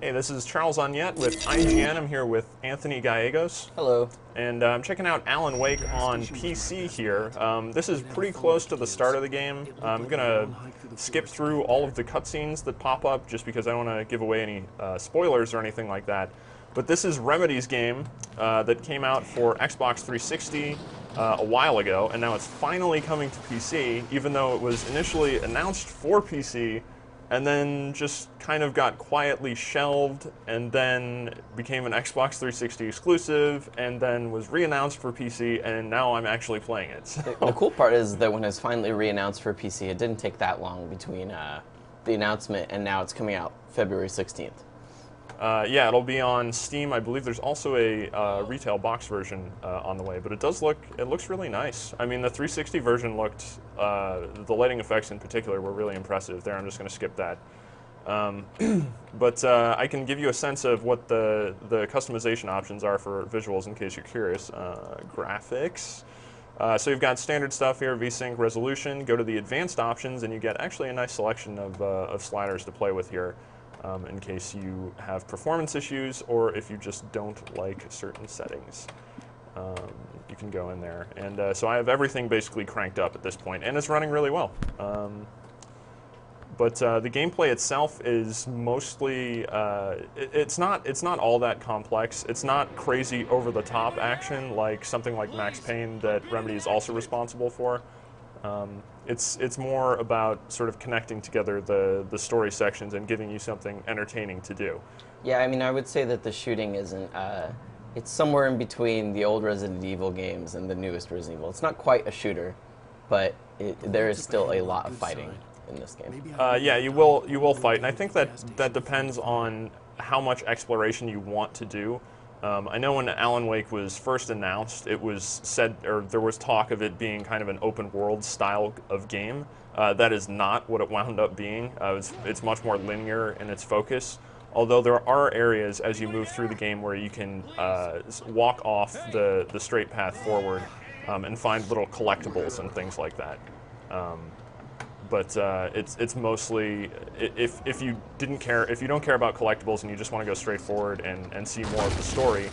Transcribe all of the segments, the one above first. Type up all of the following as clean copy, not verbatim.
Hey, this is Charles Onyet with IGN. I'm here with Anthony Gallegos. Hello. And I'm checking out Alan Wake on PC here. This is pretty close to the start of the game. I'm going to skip through all of the cutscenes that pop up just because I don't want to give away any spoilers or anything like that. But this is Remedy's game that came out for Xbox 360 a while ago, and now it's finally coming to PC, even though it was initially announced for PC and then just kind of got quietly shelved, and then became an Xbox 360 exclusive, and then was re-announced for PC, and now I'm actually playing it. So. The cool part is that when it's finally re-announced for PC, it didn't take that long between the announcement and now it's coming out February 16th. Yeah, it'll be on Steam. I believe there's also a retail box version on the way, but it looks really nice. I mean, the 360 version looked, the lighting effects in particular were really impressive. There, I'm just going to skip that. But I can give you a sense of what the customization options are for visuals in case you're curious. Graphics. So you've got standard stuff here, VSync, resolution. Go to the advanced options, and you get actually a nice selection of sliders to play with here. In case you have performance issues or if you just don't like certain settings. You can go in there. And so I have everything basically cranked up at this point, and it's running really well. But the gameplay itself is mostly, it's not all that complex. It's not crazy over-the-top action like something like Max Payne that Remedy is also responsible for. It's more about sort of connecting together the story sections and giving you something entertaining to do. Yeah, I mean, I would say that the shooting isn't, it's somewhere in between the old Resident Evil games and the newest Resident Evil. It's not quite a shooter, but there is still a lot of fighting in this game. Yeah, you will fight, and I think that depends on how much exploration you want to do. I know when Alan Wake was first announced, it was said, or there was talk of it being kind of an open world style of game. That is not what it wound up being. It's much more linear in its focus. Although there are areas as you move through the game where you can walk off the straight path forward and find little collectibles and things like that. But it's mostly if you don't care about collectibles and you just want to go straight forward and see more of the story.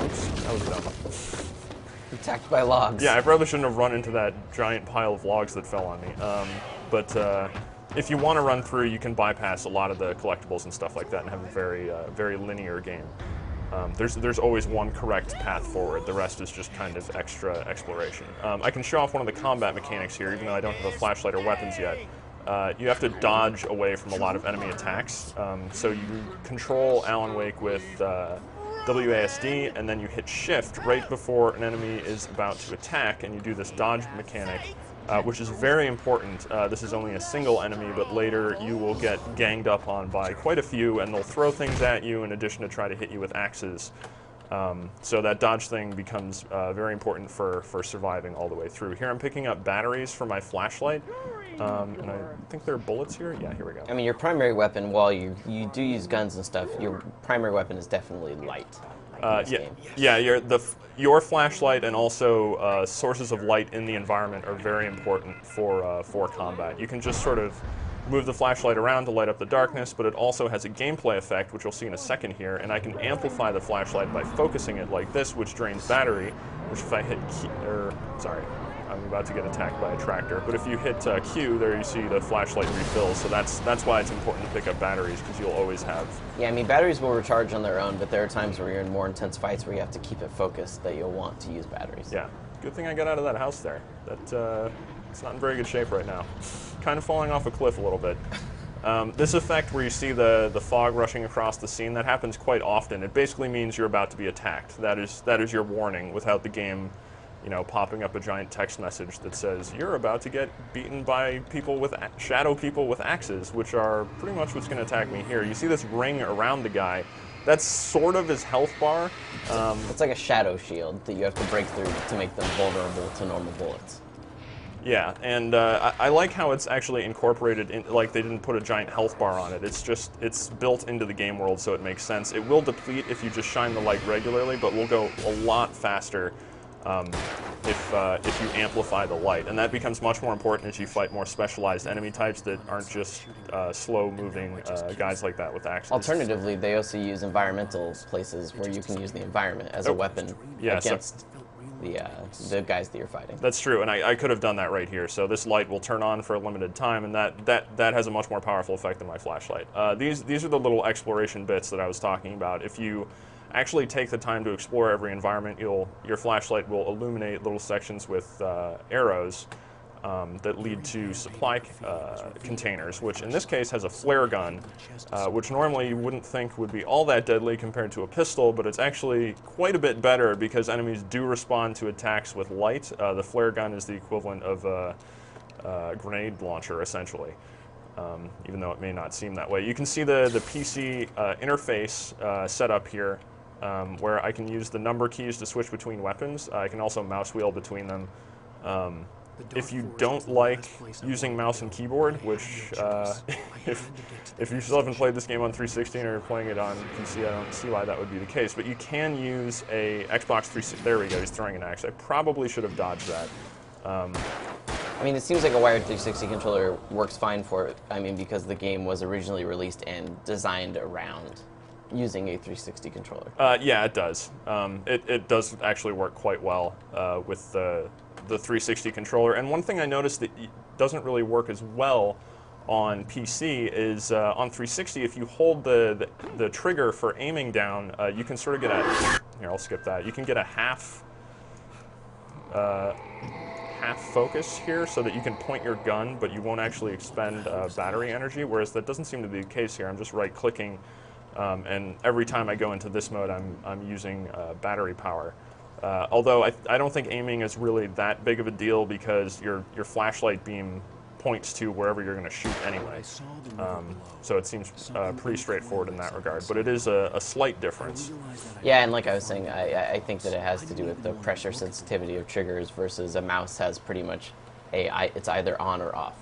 Oops, that was dumb. Attacked by logs. Yeah, I probably shouldn't have run into that giant pile of logs that fell on me. But if you want to run through, you can bypass a lot of the collectibles and stuff like that and have a very linear game. There's always one correct path forward. The rest is just kind of extra exploration. I can show off one of the combat mechanics here, even though I don't have a flashlight or weapons yet. You have to dodge away from a lot of enemy attacks. So you control Alan Wake with WASD, and then you hit Shift right before an enemy is about to attack, and you do this dodge mechanic. Which is very important. This is only a single enemy, but later you will get ganged up on by quite a few, and they'll throw things at you in addition to try to hit you with axes. So that dodge thing becomes very important for surviving all the way through. Here I'm picking up batteries for my flashlight, and I think there are bullets here. Yeah, here we go. I mean, your primary weapon, while you do use guns and stuff, your primary weapon is definitely light. Yeah, your flashlight and also sources of light in the environment are very important for combat. You can just sort of move the flashlight around to light up the darkness, but it also has a gameplay effect, which you'll see in a second here, and I can amplify the flashlight by focusing it like this, which drains battery, which if I hit sorry, I'm about to get attacked by a tractor, but if you hit Q, there you see the flashlight refills, so that's why it's important to pick up batteries, because you'll always have... Yeah, I mean, batteries will recharge on their own, but there are times where you're in more intense fights where you have to keep it focused that you'll want to use batteries. Yeah, good thing I got out of that house there. It's not in very good shape right now. Kind of falling off a cliff a little bit. This effect where you see the fog rushing across the scene, that happens quite often. It basically means you're about to be attacked. That is your warning without the game, popping up a giant text message that says you're about to get beaten by shadow people with axes, which are pretty much what's going to attack me here. You see this ring around the guy. That's sort of his health bar. It's like a shadow shield that you have to break through to make them vulnerable to normal bullets. Yeah, and I like how it's actually incorporated in, like they didn't put a giant health bar on it. It's built into the game world, so it makes sense. It will deplete if you just shine the light regularly, but will go a lot faster if you amplify the light, and that becomes much more important as you fight more specialized enemy types that aren't just slow-moving guys like that with axes. Alternatively, they also use environmental places where you can use the environment as a weapon against the guys that you're fighting. That's true, and I could have done that right here. So this light will turn on for a limited time, and that has a much more powerful effect than my flashlight. These are the little exploration bits that I was talking about. If you actually take the time to explore every environment, your flashlight will illuminate little sections with arrows that lead to supply containers, which in this case has a flare gun, which normally you wouldn't think would be all that deadly compared to a pistol, but it's actually quite a bit better because enemies do respond to attacks with light. The flare gun is the equivalent of a grenade launcher, essentially. Even though it may not seem that way. You can see the PC interface set up here, where I can use the number keys to switch between weapons. I can also mouse wheel between them. If you don't like using mouse and keyboard, which if you still haven't played this game on 360 or you're playing it on PC, I don't see why that would be the case. But you can use a Xbox 360. There we go. He's throwing an axe. I probably should have dodged that. I mean, it seems like a wired 360 controller works fine for it. I mean, because the game was originally released and designed around using a 360 controller. Yeah, it does. It does actually work quite well with the 360 controller. And one thing I noticed that doesn't really work as well on PC is on 360, if you hold the trigger for aiming down, you can sort of get a... Here, I'll skip that. You can get a half focus here so that you can point your gun, but you won't actually expend battery energy, whereas that doesn't seem to be the case here. I'm just right-clicking, and every time I go into this mode, I'm using battery power. Although I don't think aiming is really that big of a deal because your flashlight beam points to wherever you're going to shoot anyway. So it seems pretty straightforward in that regard, but it is a slight difference. Yeah, and like I was saying, I think that it has to do with the pressure sensitivity of triggers versus a mouse has pretty much it's either on or off.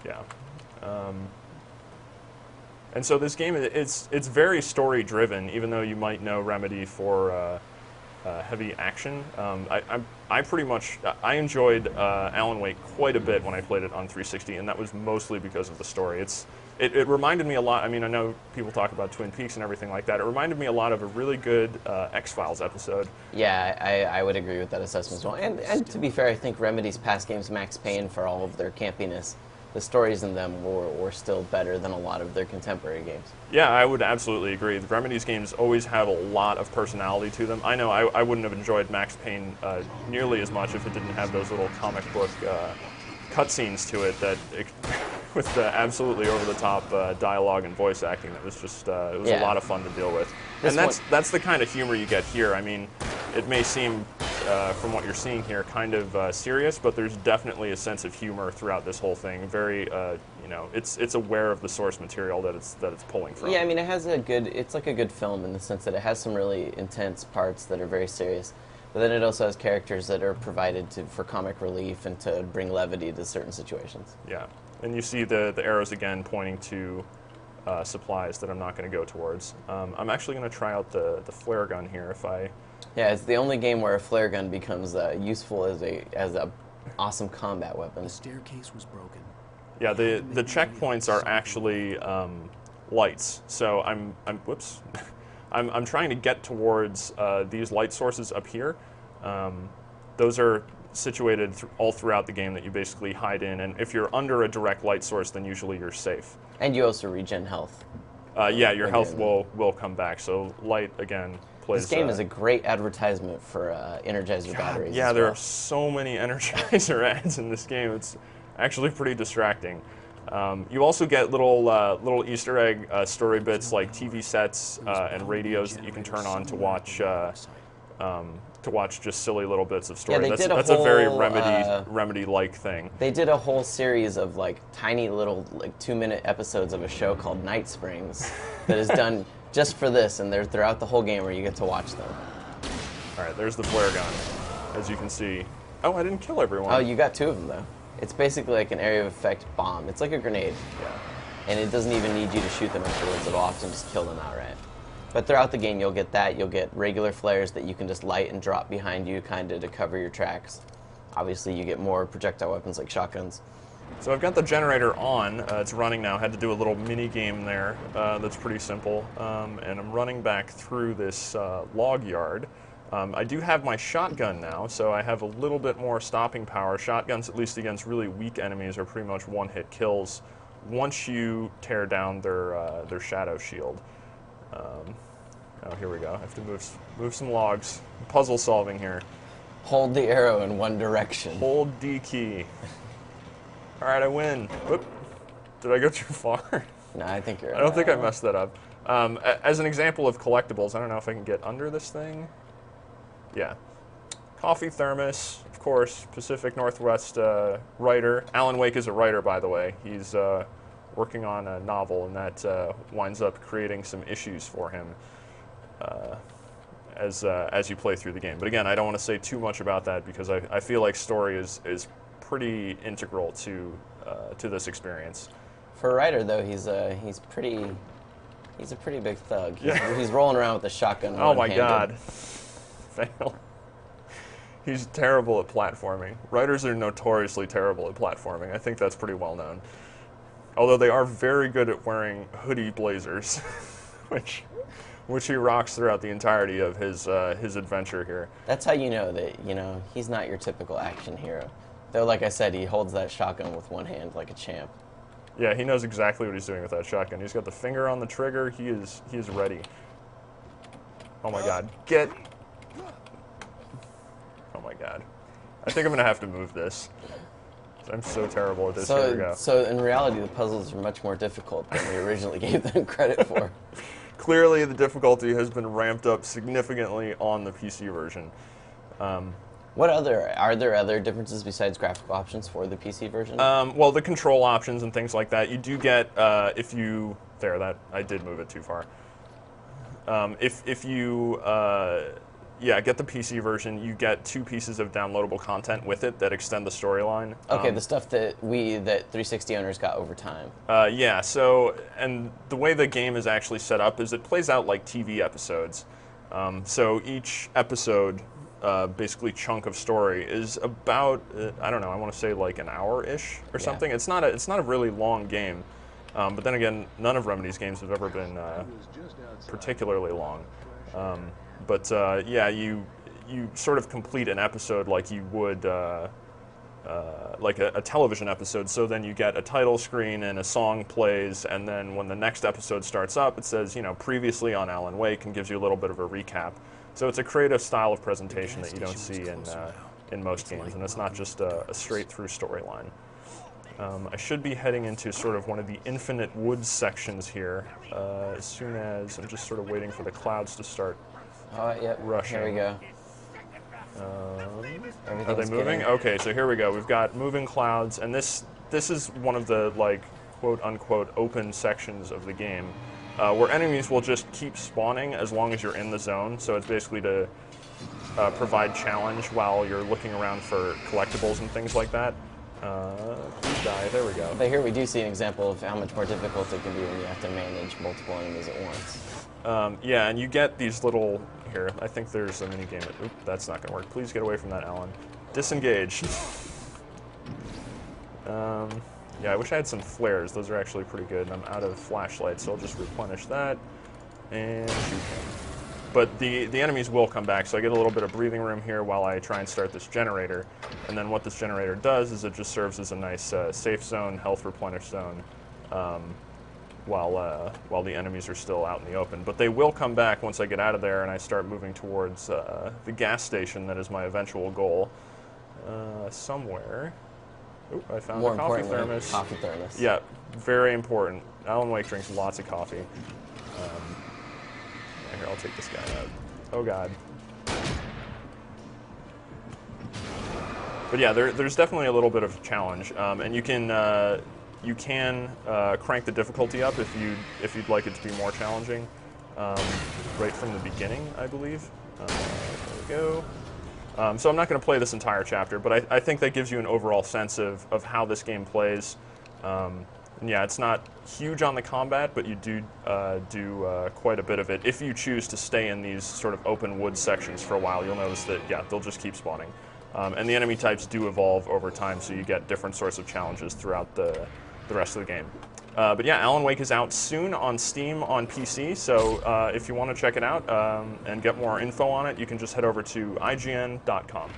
Yeah. And so this game, it's very story-driven, even though you might know Remedy for heavy action. I pretty much enjoyed Alan Wake quite a bit when I played it on 360, and that was mostly because of the story. It reminded me a lot. I mean, I know people talk about Twin Peaks and everything like that. It reminded me a lot of a really good X-Files episode. Yeah, I would agree with that assessment as well. And to be fair, I think Remedy's past games, Max Payne, for all of their campiness, the stories in them were still better than a lot of their contemporary games. Yeah, I would absolutely agree. The Remedy's games always have a lot of personality to them. I know I wouldn't have enjoyed Max Payne nearly as much if it didn't have those little comic book cutscenes to it with the absolutely over-the-top dialogue and voice acting. That was just it was a lot of fun to deal with. And that's the kind of humor you get here. I mean, it may seem from what you're seeing here kind of serious, but there's definitely a sense of humor throughout this whole thing. Very it's aware of the source material that it's pulling from. Yeah, I mean, it's like a good film in the sense that it has some really intense parts that are very serious, but then it also has characters that are provided for comic relief and to bring levity to certain situations. Yeah, and you see the arrows again pointing to supplies that I'm not going to go towards. I'm actually going to try out the flare gun here if I... Yeah, it's the only game where a flare gun becomes useful as a awesome combat weapon. The staircase was broken. Yeah, the checkpoints are actually lights. So I'm trying to get towards these light sources up here. Those are situated all throughout the game that you basically hide in, and if you're under a direct light source, then usually you're safe. And you also regen health. Yeah, your health will come back. So light again. This game is a great advertisement for Energizer batteries. Yeah, there are so many Energizer ads in this game. It's actually pretty distracting. You also get little Easter egg story bits like TV sets and radios that you can turn on to watch just silly little bits of story. Yeah, that's a very Remedy-like thing. They did a whole series of tiny little 2-minute episodes of a show called Night Springs that is done just for this, and they're throughout the whole game where you get to watch them. All right, there's the flare gun, as you can see. Oh, I didn't kill everyone. Oh, you got 2 of them, though. It's basically like an area of effect bomb. It's like a grenade. Yeah. And it doesn't even need you to shoot them afterwards. It'll often just kill them outright. But throughout the game, you'll get that. You'll get regular flares that you can just light and drop behind you, kind of to cover your tracks. Obviously, you get more projectile weapons like shotguns. So I've got the generator on. It's running now. Had to do a little mini game there. That's pretty simple. And I'm running back through this log yard. I do have my shotgun now, so I have a little bit more stopping power. Shotguns, at least against really weak enemies, are pretty much one-hit kills once you tear down their shadow shield. Oh, here we go. I have to move some logs. Puzzle solving here. Hold the arrow in one direction. Hold D key. All right, I win. Whoop. Did I go too far? No, I think you're. I don't think I messed that up. As an example of collectibles, I don't know if I can get under this thing. Yeah. Coffee thermos, of course, Pacific Northwest writer. Alan Wake is a writer, by the way. He's working on a novel, and that winds up creating some issues for him as you play through the game. But again, I don't want to say too much about that because I feel like story is pretty integral to this experience. For a writer, though, he's a pretty big thug. He's rolling around with a shotgun. Oh my God. Fail. He's terrible at platforming. Writers are notoriously terrible at platforming. I think that's pretty well known. Although they are very good at wearing hoodie blazers, which he rocks throughout the entirety of his adventure here. That's how you know that he's not your typical action hero. Though, like I said, he holds that shotgun with one hand like a champ. Yeah, he knows exactly what he's doing with that shotgun. He's got the finger on the trigger. He is ready. Oh my God! Get! Oh my God! I think I'm gonna have to move this. I'm so terrible at this. Here we go. So in reality, the puzzles are much more difficult than we originally gave them credit for. Clearly, the difficulty has been ramped up significantly on the PC version. Are there other differences besides graphical options for the PC version? Well, the control options and things like that. You do get I did move it too far. If you get the PC version, you get 2 pieces of downloadable content with it that extend the storyline. Okay, the stuff that 360 owners got over time. Yeah. So, and the way the game is actually set up is it plays out like TV episodes. So each episode, basically chunk of story, is about I don't know. I want to say like an hour-ish or something. It's not a really long game. But then again, none of Remedy's games have ever been particularly long. You sort of complete an episode like you would like a television episode. So then you get a title screen and a song plays, and then when the next episode starts up, it says, previously on Alan Wake, and gives you a little bit of a recap. So it's a creative style of presentation that you don't see in most games, and it's not just a straight-through storyline. I should be heading into sort of one of the infinite woods sections here as soon as I'm just sort of waiting for the clouds to start rushing. Here we go. Are they moving? Okay, so here we go. We've got moving clouds, and this is one of the quote-unquote open sections of the game where enemies will just keep spawning as long as you're in the zone. So it's basically to provide challenge while you're looking around for collectibles and things like that. Please die. There we go. But here we do see an example of how much more difficult it can be when you have to manage multiple enemies at once. Yeah, and you get these little... Here, I think there's a mini game. Oop, that's not going to work. Please get away from that, Alan. Disengage. Yeah, I wish I had some flares. Those are actually pretty good. I'm out of flashlights, so I'll just replenish that and shoot him. But the enemies will come back, so I get a little bit of breathing room here while I try and start this generator. And then what this generator does is it just serves as a nice safe zone, health replenish zone, while the enemies are still out in the open. But they will come back once I get out of there and I start moving towards the gas station that is my eventual goal. Somewhere. Oop, I found a coffee thermos. Coffee thermos. Yeah, very important. Alan Wake drinks lots of coffee. Here, I'll take this guy out. Oh God. But yeah, there's definitely a little bit of a challenge, and you can crank the difficulty up if you'd like it to be more challenging, right from the beginning, I believe. There we go. So I'm not going to play this entire chapter, but I think that gives you an overall sense of how this game plays. And yeah, it's not huge on the combat, but you do quite a bit of it. If you choose to stay in these sort of open wood sections for a while, you'll notice that, yeah, they'll just keep spawning. And the enemy types do evolve over time, so you get different sorts of challenges throughout the rest of the game. But yeah, Alan Wake is out soon on Steam on PC, so if you want to check it out and get more info on it, you can just head over to IGN.com.